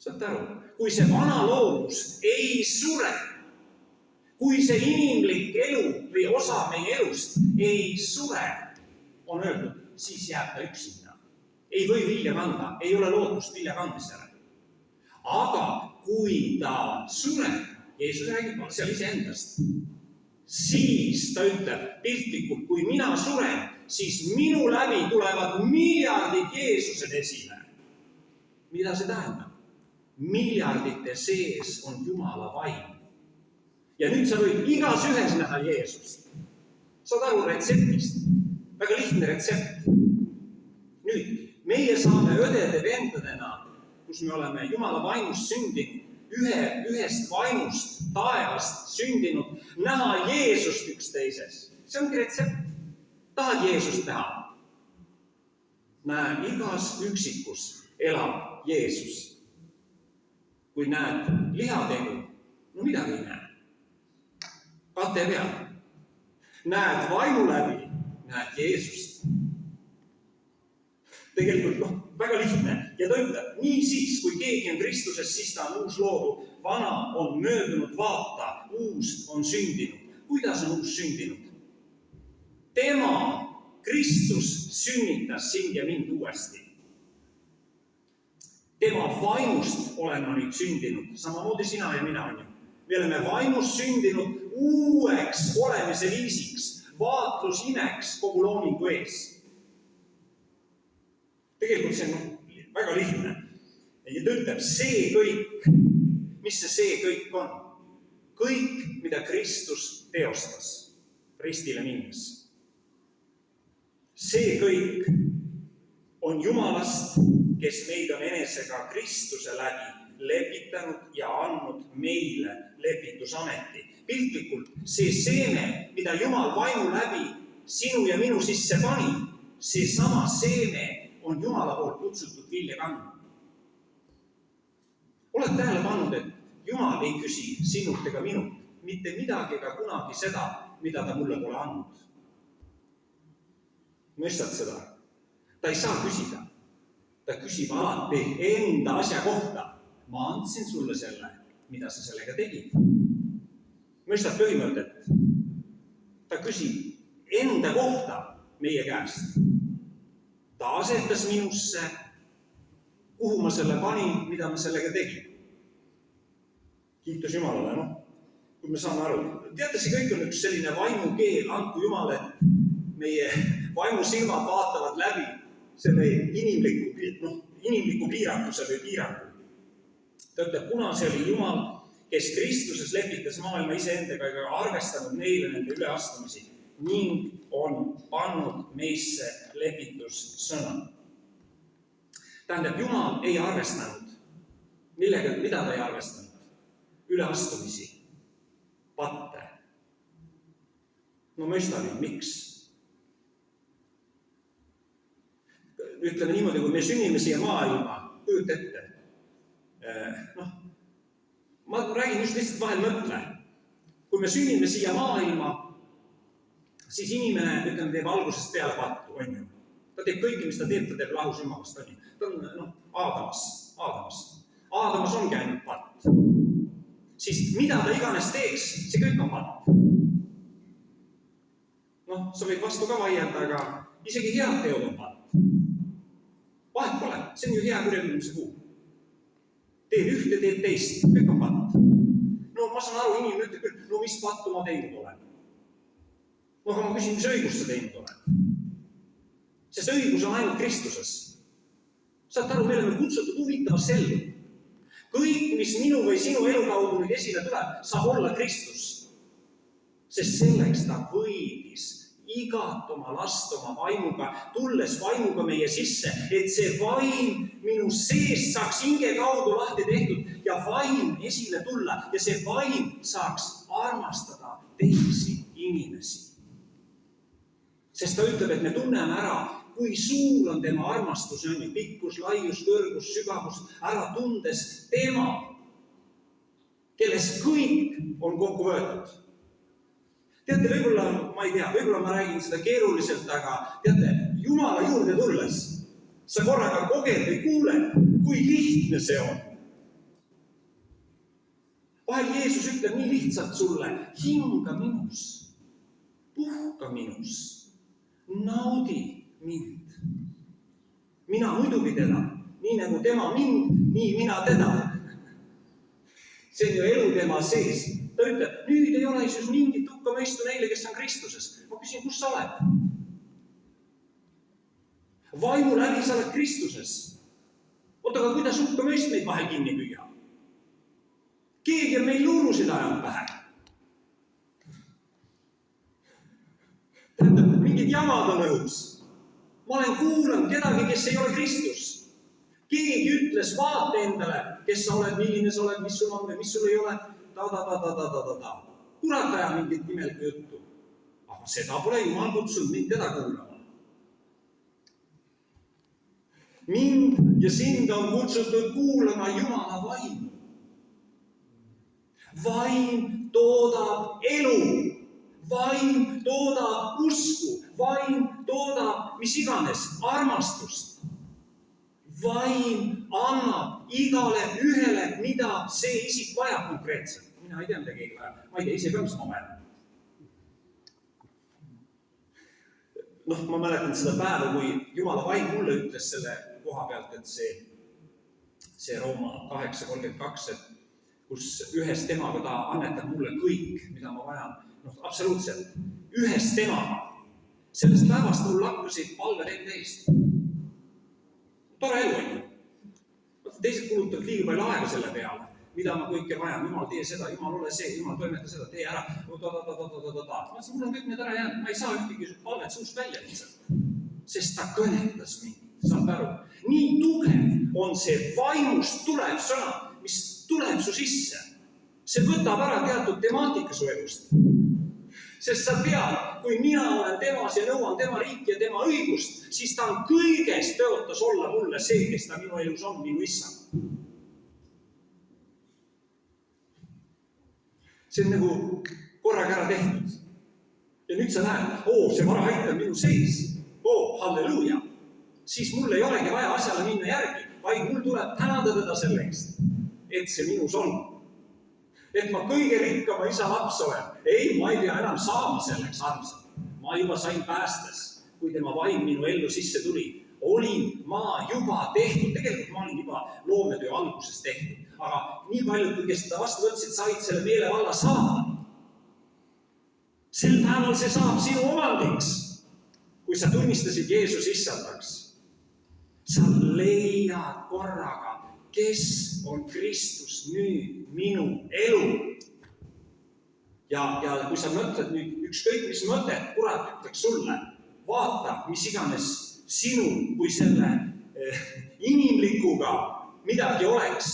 saate aru, kui see vana loomus ei sure, kui see inimlik elu või osa meie elust ei sure, on öeldud, siis jääb ta üksinda. Ei või vilja kanda, ei ole lootust vilja kandmisele. Aga kui ta sureb, Jeesus räägib seal iseendast, siis ta ütleb piltlikult, kui mina suren, siis minu läbi tulevad miljardid Jeesused esile. Mida see tähendab? Miljardite sees on Jumala vaim. Ja nüüd sa võid igas ühes näha Jeesust. Saad aru retseptist? Väga lihtne retsept. Nüüd, meie saame õdede vendadena, kus me oleme Jumala vaimust sündinud, ühest vaimust, taevast sündinud, näha Jeesust üksteises. See ongi retsept. Tahad Jeesust näha? Näe, igas üksikus elab Jeesus. Kui näed lihategu, no midagi ei näe. Kate peal. Näed vaimu läbi, näed Jeesust. Tegelikult väga lihtne. Ja ta ütleb, nii siis, kui keegi on Kristuses, siis ta on uus loodu. Vana on möödunud, vaata, uus on sündinud. Kuidas on uus sündinud? Tema, Kristus, sünnitas sind ja mind uuesti. Tema vaimust olen ma nüüd sündinud. Samamoodi sina ja mina on ju. Me oleme vaimust sündinud uueks olemise viisiks, vaatlusimeks kogu loomingu ees. Tegelikult see on väga lihtne. Ja ta ütleb, see kõik, mis see kõik on? Kõik, mida Kristus teostas ristile minnes. See kõik on Jumalast, kes meid on enesega Kristuse läbi lepitanud ja andnud meile lepitusameti. Piltlikult, see seeme, mida Jumal vaimu läbi sinu ja minu sisse pani, see sama seeme on Jumala poolt kutsutud vilja kandma. Oled tähele pannud, et Jumal ei küsi sinult ega minult mitte midagi ega kunagi seda, mida ta mulle pole andnud. Mõistad seda? Ta ei saa küsida. Ta küsib alati enda asja kohta. Ma andsin sulle selle, mida sa sellega tegid. Mõistad põhimõtet? Ta küsib enda kohta meie käest. Ta asetas minusse, kuhu ma selle panin, mida ma sellega tegin. Kiitus Jumalale, kui me saame aru. Teate, see kõik on üks selline vaimukeel, andku Jumal, et meie vaimusilmad vaatavad läbi selle inimliku piiranguse või piirangu. Ta ütleb, kuna see oli Jumal, kes Kristuses lepitas maailma iseendaga ega arvestanud neile nende üleastumisi ning on pannud meisse lepitussõna. Tähendab, Jumal ei arvestanud. Mida ta ei arvestanud? Üleastumisi, patte. No mõistame, miks? Ütleme niimoodi, kui me sünnime siia maailma, kujuta ette. Ma räägin just lihtsalt vahel mõtle. Kui me sünnime siia maailma, siis inimene, ütleme, teeb algusest peale pattu, on ju. Ta teeb kõike, mis ta teeb lahus Jumalast, on ju. Ta on Aadamas. Aadamas ongi ainult patt. Siis mida ta iganes teeks, see kõik on patt. Sa võid vastu ka vaielda, aga isegi head teod on patt. Vahet pole, see on ju hea kurjaviimise kuu. Teed ühte, teed teist, kõik on patt. Ma saan aru, inimene ütleb küll, mis pattu ma teinud olen. Aga ma küsin, mis õigus sa teinud olen. Sest õigus on ainult Kristuses. Saad aru, me oleme kutsutud huvitavas ellu. Kõik, mis minu või sinu elu kaudu nüüd esile tuleb, saab olla Kristus. Sest selleks ta võidis igat oma last oma vaimuga, tulles vaimuga meie sisse, et see vaim minu seest saaks hinge kaudu lahti tehtud ja vaim esile tulla ja see vaim saaks armastada teisi inimesi. Sest ta ütleb, et me tunneme ära, kui suur on tema armastus, pikkus, laius, kõrgus, sügavus, ära tundes tema, kellest kõik on kokku võetud. Teate, võib-olla, ma ei tea, võib-olla ma räägin seda keeruliselt, aga teate, Jumala juurde tulles, sa korraga koged või kuuled, kui lihtne see on. Vahel Jeesus ütleb nii lihtsalt sulle, hinga minus, puhka minus, naudi mind. Mina muidugi teda, nii nagu tema mind, nii mina teda. See on ju elu tema sees. Ta ütleb, nüüd ei ole siis mingit hukkamõistu neile, kes on Kristuses. Ma küsin, kus sa oled? Vaimu läbi sa oled Kristuses. Oota, aga kuidas hukkamõist meid vahel kinni püüa? Keegi on meil luulusid ajanud pähe. Tähendab, mingid jamad on õhus. Ma olen kuulanud kedagi, kes ei ole Kristus. Keegi ütles, vaata endale, kes sa oled, milline sa oled, mis sul on või mis sul ei ole. Kurat aja mingit imelikku juttu. Aga seda pole Jumal kutsunud mind teda kuulama. Mind ja sind on kutsutud kuulama Jumala vaimu. Vaim toodab elu. Vaim toodab usku. Vaim toodab mis iganes armastust. Vaim annab igale ühele, mida see isik vajab konkreetselt. Mina ei tea, mida keegi vajab. Ma ei tea, ise ka, mis ma vajan. Ma mäletan seda päeva, kui Jumala vaim mulle ütles selle koha pealt, et see Rooma 8.32, kus ühes temaga ta annetab mulle kõik, mida ma vajan. Absoluutselt. Ühes temaga. Sellest päevast mul lakkasid palved enda eest. Tore elu on ju. Teised kulutavad liiga palju aega selle peale, mida ma kõike vajan. Jumal, tee seda, Jumal, ole see, Jumal, toimeta seda, tee ära. Ma mõtlesin, mul on kõik need ära jäänud. Ma ei saa ühtegi palvet suust välja lihtsalt. Sest ta kõnetas mind. Saab aru. Nii tugev on see vaimust tulev sõna, mis tuleb su sisse. See võtab ära teatud temaatika su elust. Sest sa tead, kui mina olen temas ja nõuan tema riiki ja tema õigust, siis ta on kõigest tõotas olla mulle see, kes ta minu elus on, minu issand. See on nagu korraga ära tehtud. Ja nüüd sa näed, see vara aitab minu sees. Halleluuja. Siis mul ei olegi vaja asjale minna järgi, vaid mul tuleb tänada teda selle eest, et see minus on. Et ma kõige rikkama isa laps olen. Ei, ma ei pea enam saama selleks armsalt. Ma juba sain päästes, kui tema vaim minu ellu sisse tuli. Olin ma juba tehtud. Tegelikult ma olin juba loometöö alguses tehtud. Aga nii paljud, kui kes seda vastu võtsid, said selle meelevalla saada. Sel päeval see saab sinu omandiks, kui sa tunnistasid Jeesus issandaks. Sa leiad korraga, kes on Kristus nüüd minu elu. Ja kui sa mõtled nüüd ükskõik mis mõtet, kurat ütleks sulle, vaata, mis iganes sinu kui selle inimlikuga midagi oleks,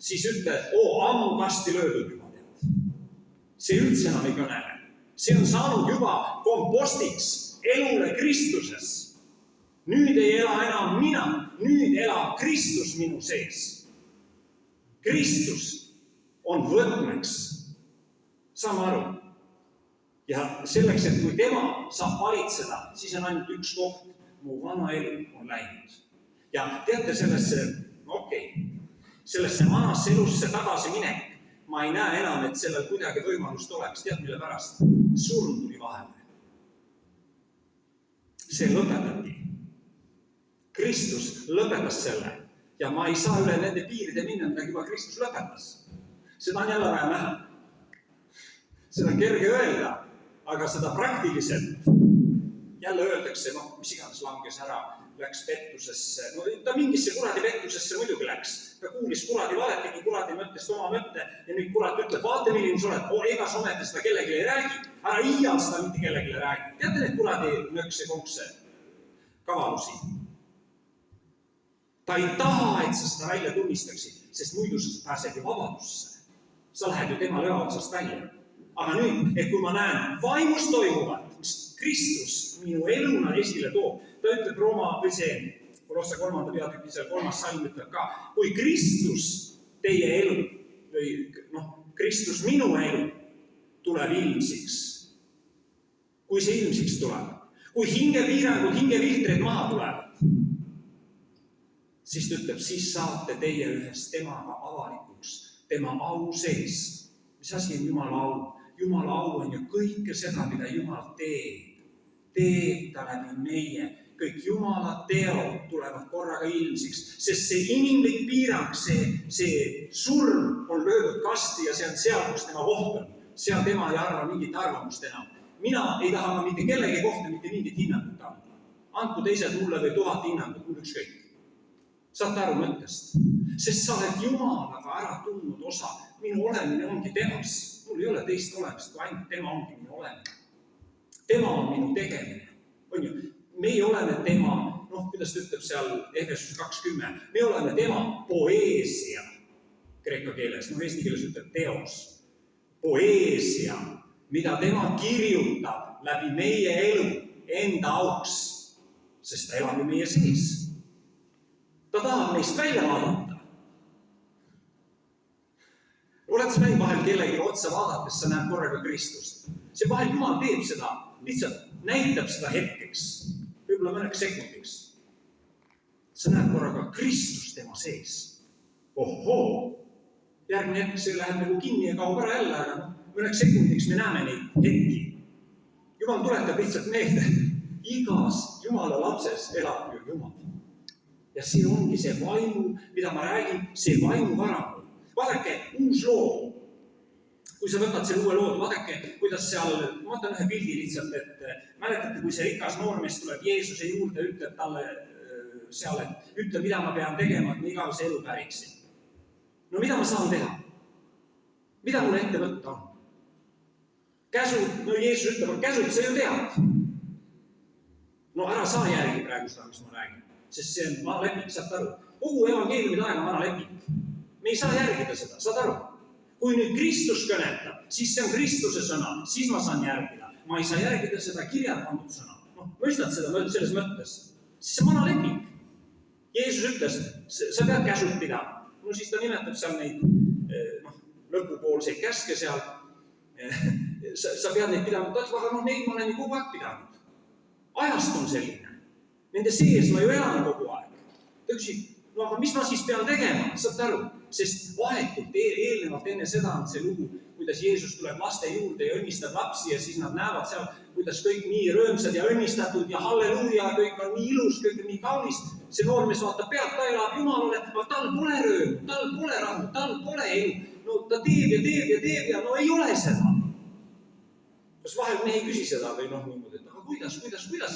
siis ütled, ammu kasti löödud juba tead. See üldse enam ei kõnele. See on saanud juba kompostiks elule Kristuses. Nüüd ei ela enam mina, nüüd elab Kristus minu sees. Kristus on võtmeks. Saame aru. Ja selleks, et kui tema saab valitseda, siis on ainult üks koht. Mu vana elu on läinud. Ja teate sellesse vanasse elusse tagasi minek, ma ei näe enam, et sellel kuidagi võimalust oleks. Tead, mille pärast? Surm tuli vahele. See lõpetati. Kristus lõpetas selle ja ma ei saa üle nende piiride minna, mida juba Kristus lõpetas. Seda on jälle vaja näha. Seda on kerge öelda, aga seda praktiliselt jälle öeldakse, mis iganes langes ära läks pettusesse. No ta mingisse kuradi pettusesse muidugi läks. Ta kuulis kuradi valet, tegi kuradi mõttest oma mõtte ja nüüd kurat ütleb, vaata milline sa oled, ega sa ometi seda kellelegi ei räägi. Ära iial seda mitte kellelegi ei räägi. Teate need kuradi nõkse konkse kavalusi? Ta ei taha, et sa seda välja tunnistaksid, sest muidu sa pääsed ju vabadusse. Sa lähed ju tema löa otsast välja. Aga nüüd, et kui ma näen vaimus toimuvat, mis Kristus minu eluna esile toob, ta ütleb Rooma või see, Kolosse 3. peatüki seal 3. salm ütleb ka, kui Kristus teie elu või Kristus minu elu tuleb ilmsiks, kui see ilmsiks tuleb, kui hingepiirangud, hingefiltreid maha tulevad, siis ta ütleb, siis saate teie ühes temaga avalikuks, tema au sees. Mis asi on Jumala au? Jumala au on ju kõike seda, mida Jumal teeb ta läbi meie. Kõik Jumala teod tulevad korraga ilmsiks, sest see inimlik piirang, see surm on löödud kasti ja see on seal, kus tema koht on. Seal tema ei arva mingit arvamust enam. Mina ei taha mitte kellegi kohta mitte mingit hinnangut anda. Andku teised mulle või 1000 hinnangut, mul ükskõik. Saate aru mõttest? Sest sa oled Jumalaga ära tundnud osa. Minu olemine ongi temas. Mul ei ole teist olemist, kui ainult tema ongi minu olemine. Tema on minu tegemine. On ju? Meie oleme tema, kuidas ta ütleb seal Efesus 2:10, me oleme tema poeesia, kreeka keeles, eesti keeles ütleb teos. Poeesia, mida tema kirjutab läbi meie elu enda auks, sest ta elab ju meie sees. Ta tahab meist välja vaadata. Oled sa näin vahel kellegi otsa vaadates, sa näed korraga Kristust. See vahel Jumal teeb seda, lihtsalt näitab seda hetkeks, võib-olla mõneks sekundiks. Sa näed korraga Kristust tema sees. Ohoo! Järgmine hetk see läheb nagu kinni ja kaob ära jälle, aga mõneks sekundiks me näeme neid hetki. Jumal tuletab lihtsalt meelde, igas Jumala lapses elab ju Jumal. Ja see ongi see vaimu, mida ma räägin, see vaimu varamu. Vaadake, uus lood. Kui sa võtad selle uue lood, vaadake, kuidas seal, ma võtan ühe pildi lihtsalt, et mäletate, kui see rikas noormees tuleb Jeesuse juurde, ütleb talle seal, et ütle, mida ma pean tegema, et ma igavese elu päriksin. No mida ma saan teha? Mida mul ette võtta on? Käsud, no Jeesus ütleb, käsud sa ju tead. No ära saa järgi praegu seda, mis ma räägin, sest see on vana leping, saad aru. Kogu evangeeliumid aeg on vana leping. Me ei saa järgida seda, saad aru? Kui nüüd Kristus kõnetab, siis see on Kristuse sõna, siis ma saan järgida. Ma ei saa järgida seda kirjad pandud sõna. Mõistad seda selles mõttes? Siis see vana leping. Jeesus ütles, sa pead käsud pidama. No siis ta nimetab seal neid lõpupoolseid käske seal. Sa pead neid pidama, aga neid ma olen ju kogu aeg pidanud. Ajast on selline. Nende sees ma ju elan kogu aeg. Ta küsib, no aga mis ma siis pean tegema? Saad aru? Sest vahetult eelnevalt enne seda on see lugu, kuidas Jeesus tuleb laste juurde ja õnnistab lapsi ja siis nad näevad seal, kuidas kõik nii rõõmsad ja õnnistatud ja halleluuja, kõik on nii ilus, kõik on nii kaunis. See noormees vaatab pealt, ta elab Jumalale, aga tal pole rõõm, tal pole rahu, tal pole elu. No ta teeb ja no ei ole seda. Kas vahel mehi küsi seda või niimoodi, et aga kuidas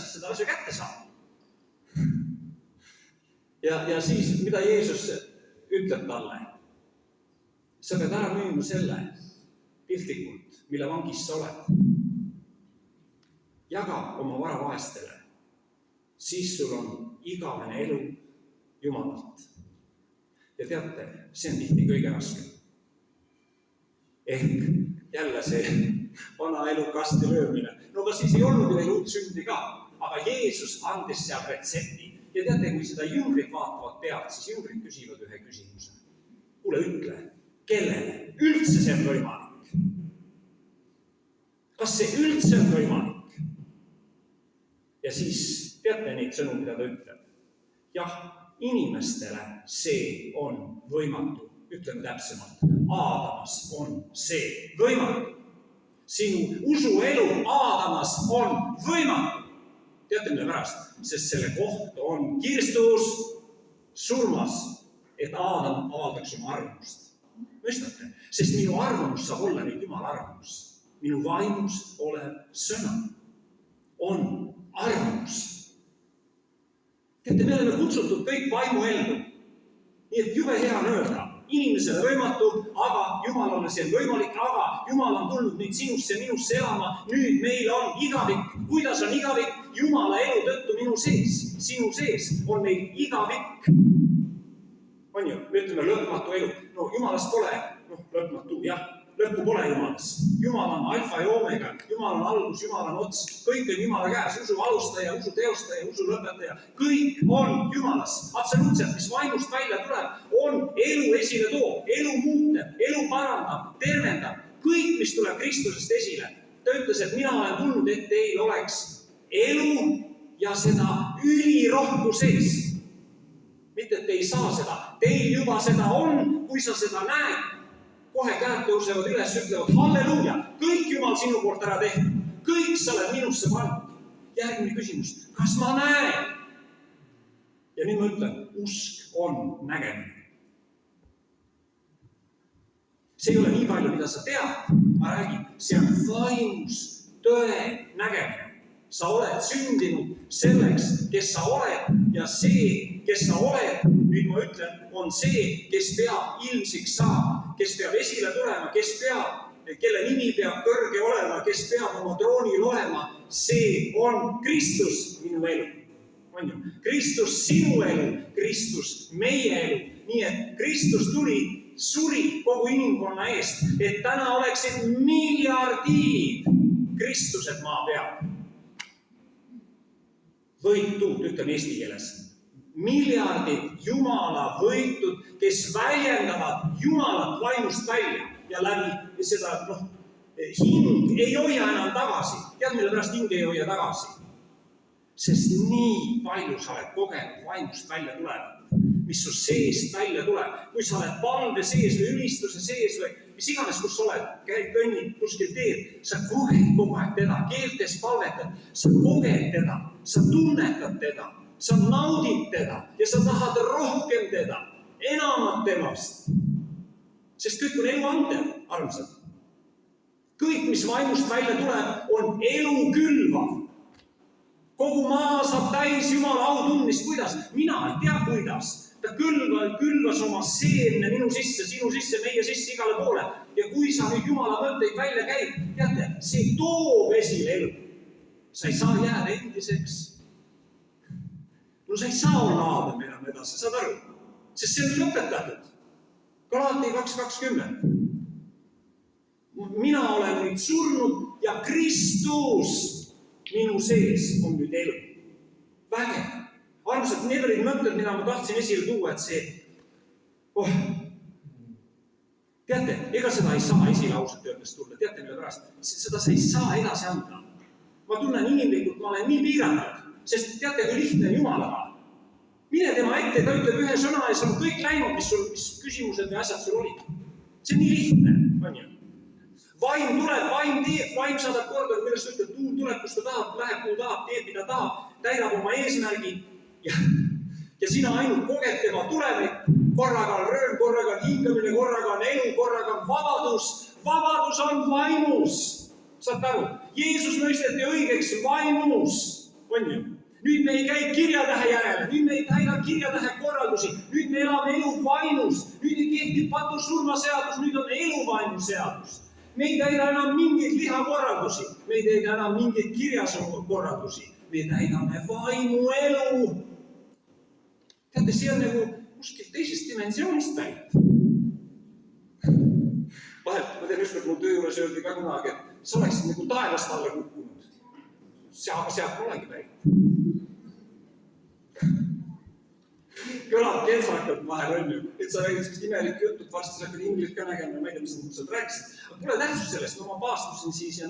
seda asja kätte saab? Ja siis, mida Jeesus ütleb talle? Sa pead ära müüma selle piltlikult, mille vangis sa oled. Jaga oma vara vaestele. Siis sul on igavene elu Jumalalt. Ja teate, see on tihti kõige raskem. Ehk jälle see vana elu kasti löömine. No kas siis ei olnud veel uut sündi ka, aga Jeesus andis seal retsepti. Ja teate, kui seda jüngrid vaatavad pealt, siis jüngrid küsivad ühe küsimuse. Kuule, ütle, kellele üldse see on võimalik? Kas see üldse on võimalik? Ja siis teate neid sõnu, mida ta ütleb. Jah, inimestele see on võimatu. Ütleme täpsemalt, Aadamas on see võimatu. Sinu usuelu Aadamas on võimatu. Teate, mille pärast? Sest selle koht on kirstus surmas, et Aadam avaldaks oma arvamust. Mõistate? Sest minu arvamus saab olla nüüd Jumala arvamus. Minu vaimus olev sõna on arvamus. Teate, me oleme kutsutud kõik vaimuellu. Nii et jube hea on öelda. Inimesele võimatu, aga Jumalale see on võimalik, aga Jumal on tulnud nüüd sinusse ja minusse elama. Nüüd meil on igavik. Kuidas on igavik? Jumala elu tõttu minu sees. Sinu sees on meil igavik. On ju, me ütleme lõpmatu elu. No Jumalast pole, lõpmatu, jah. Lõppu pole Jumalast. Jumal on alfa ja omega. Jumal on algus, Jumal on ots. Kõik on Jumala käes. Usu alustaja, usu teostaja, usu lõpetaja. Kõik on Jumalast. Absoluutselt, mis vaimust välja tuleb, on elu esile toob, elu muutab, elu parandab, tervendab. Kõik, mis tuleb Kristusest esile. Ta ütles, et mina olen tulnud, et teil oleks elu ja seda ülirohku sees. Mitte, et te ei saa seda. Teil juba seda on, kui sa seda näed. Kohe käed tõusevad üles, ütlevad halleluuja, kõik Jumal sinu poolt ära tehtud. Kõik sa oled minusse pannud. Järgmine küsimus, kas ma näen? Ja nüüd ma ütlen, usk on nägemine. See ei ole nii palju, mida sa tead, ma räägin, see on vaimus tõe nägemine. Sa oled sündinud selleks, kes sa oled ja see, kes sa oled, nüüd ma ütlen, on see, kes peab ilmsiks saama, kes peab esile tulema, kes peab, kelle nimi peab kõrge olema, kes peab oma troonil olema, see on Kristus minu elu. On ju? Kristus sinu elu, Kristus meie elu. Nii et Kristus tuli, suri kogu inimkonna eest, et täna oleksid miljardid Kristused maa peal. Võitud, ütleme eesti keeles. Miljardid Jumala võitud, kes väljendavad Jumalat vaimust välja ja läbi seda, hing ei hoia enam tagasi. Tead, mille pärast hing ei hoia tagasi? Sest nii palju sa oled kogenud vaimust välja tulevat, mis su seest välja tuleb. Kui sa oled palve sees või ülistuse sees või mis iganes, kus sa oled, käid kõnnid, kuskil teed, sa koged kogu aeg teda, keeltes palvetad, sa koged teda, sa tunnetad teda. Sa naudid teda ja sa tahad rohkem teda, enamat temast. Sest kõik on elu andev, armsad. Kõik, mis vaimust välja tuleb, on elu külvav. Kogu maa saab täis Jumala autundmist. Kuidas? Mina ei tea, kuidas. Ta külvas oma seemne minu sisse, sinu sisse, meie sisse, igale poole. Ja kui sa nüüd Jumala mõtteid välja käid, teate, see toob esile elu. Sa ei saa jääda endiseks. No sa ei saa olla Aadam enam edasi, saad aru? Sest see on lõpetatud. Galati 2:20. Mina olen nüüd surnud ja Kristus minu sees on nüüd elu. Vägev. Armsad, need olid mõtted, mida ma tahtsin esile tuua, et see... Teate, ega seda ei saa esile ausalt öeldes tulla. Teate, mille pärast? Seda sa ei saa edasi anda. Ma tunnen inimlikult, ma olen nii piiratud. Sest teate, kui lihtne on Jumalaga. Mine tema ette, ta ütleb ühe sõna ja see on kõik läinud, mis küsimused või asjad sul olid. See on nii lihtne, on ju. Vaim tuleb, vaim teeb, vaim saadab korda, millest ütleb, tuul tuleb, kus ta tahab, läheb, kuhu tahab, teeb, mida tahab, täidab oma eesmärgi ja sina ainult koged tema tulemit. Korraga on rööm, korraga on hingamine, korraga on elu, korraga on vabadus. Vabadus on vaimus. Saad aru? Jeesus mõisteti õigeks vaimus, on ju. Nüüd me ei käi kirjatähe järele, nüüd me ei täida kirjatähe korraldusi, nüüd me elame elu vaimus, nüüd ei kehti patusurmaseadus, nüüd on elu vaimu seadus. Me ei täida enam mingeid lihakorraldusi, me ei täida enam mingeid kirjakorraldusi, me täidame vaimu elu. Teate, see on nagu kuskil teisest dimensioonist pärit. Vahel, ma tean ükskord mul töö juures öeldi ka kunagi, et sa oleksid nagu taevast alla kukkunud. Aga sealt polegi pärit. Kõlab kensakalt vahel on ju, et sa räägid sellist imelik jutut, varsti sa hakkad inglit ka nägema, ma ei tea, mis sa rääkisid. Aga pole tähtsus sellest, ma paastusin siis ja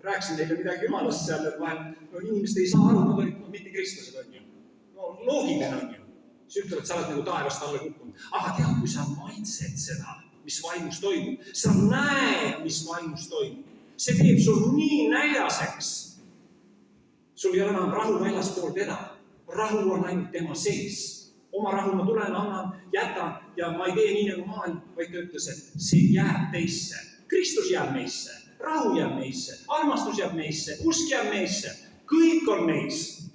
rääkisin teile midagi jumalast seal, et vahel inimesed ei saa aru, nad olid mitte kristlased on ju. Loogiline on ju. Sa ütled, et sa oled nagu taevast alla kukkunud. Aga tead, kui sa maitsed seda, mis vaimus toimub, sa näed, mis vaimus toimub. See teeb sul nii näljaseks. Sul ei ole enam rahu väljaspool teda. Rahu on ainult tema sees. Oma rahu ma tulen, annan, jätan ja ma ei tee nii nagu maailm, vaid ta ütles, et see jääb teisse. Kristus jääb meisse, rahu jääb meisse, armastus jääb meisse, usk jääb meisse. Kõik on meis.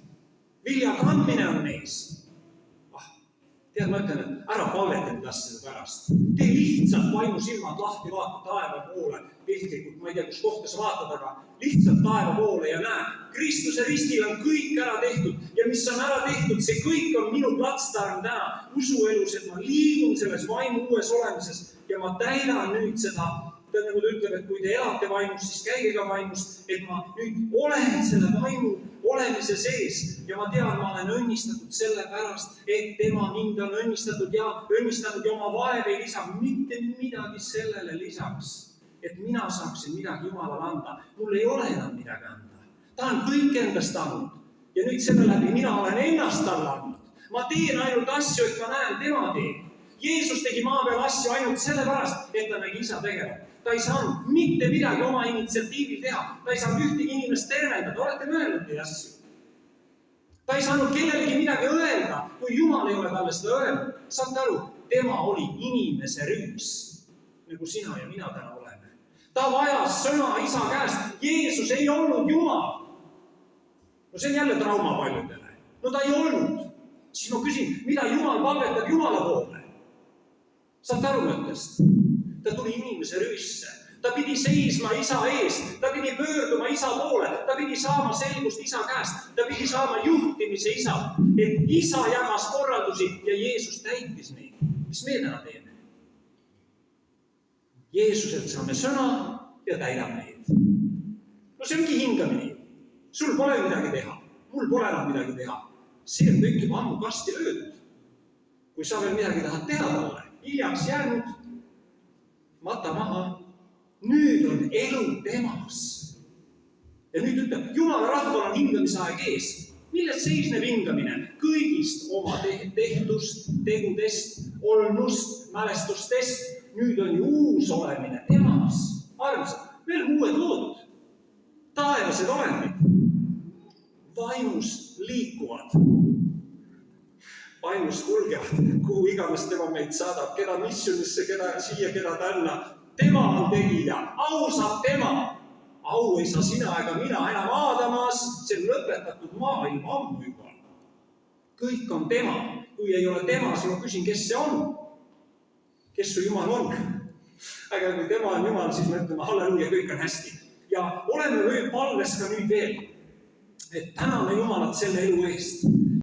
Vilja kandmine on meis. Tead, ma ütlen, et ära palveta neid asjade pärast. Tee lihtsalt vaimu silmad lahti, vaata taeva poole, piltlikult, ma ei tea, kus kohta sa vaatad, aga lihtsalt taeva poole ja näe, Kristuse ristil on kõik ära tehtud ja mis on ära tehtud, see kõik on minu platsdarm täna usuelus, et ma liigun selles vaimu uues olemises ja ma täidan nüüd seda, nagu ta ütleb, et kui te elate vaimus, siis käige ka vaimus, et ma nüüd olen selle vaimu olemise sees ja ma tean, ma olen õnnistatud selle pärast, et tema mind on õnnistanud ja oma vaev ei lisa mitte midagi sellele lisaks, et mina saaksin midagi Jumalale anda. Mul ei ole enam midagi anda. Ta on kõik endast andnud ja nüüd selle läbi mina olen ennast talle andnud. Ma teen ainult asju, et ma näen tema teed. Jeesus tegi maa peal asju ainult selle pärast, et ta nägi isa tegema. Ta ei saanud mitte midagi oma initsiatiivil teha. Ta ei saanud ühtegi inimest tervendada. Olete mõelnud neid asju? Ta ei saanud kellelegi midagi öelda, kui Jumal ei ole talle seda öelnud. Saate aru, tema oli inimese rüüs, nagu sina ja mina täna oleme. Ta vajas sõna isa käest. Jeesus ei olnud Jumal. No see on jälle trauma paljudele. No ta ei olnud. Siis ma küsin, mida Jumal palvetab Jumala poole? Saate aru mõttest? Ta tuli inimese rüüsse. Ta pidi seisma isa ees. Ta pidi pöörduma isa poole. Ta pidi saama selgust isa käest. Ta pidi saama juhtimise isa. Et isa jagas korraldusi ja Jeesus täitis neid. Mis me täna teeme? Jeesuselt saame sõna ja täidame neid. No see ongi hingamine. Sul pole midagi teha. Mul pole enam midagi teha. See on kõik juba ammu kasti löödud. Kui sa veel midagi tahad teha talle, hiljaks jäänud, mata maha, nüüd on elu temas. Ja nüüd ütleb, Jumala rahval on hingamisaeg ees. Milles seisneb hingamine? Kõigist oma tehtust, tegudest, olnust, mälestustest. Nüüd on ju uus olemine temas. Armsad, veel uued loodud. Taevased olendid. Vaimus liikuvad. Vaimus kulgevad, kuhu iganes tema meid saadab, keda missionisse, keda siia, keda tänna. Tema on tegija, au saab tema. Au ei saa sina ega mina enam Aadamas, see on lõpetatud maailm ammu juba. Kõik on tema. Kui ei ole tema, siis ma küsin, kes see on? Kes su Jumal on? Aga kui tema on Jumal, siis me ütleme, halleluuja, kõik on hästi. Ja oleme palves ka nüüd veel, et täname Jumalat selle elu eest.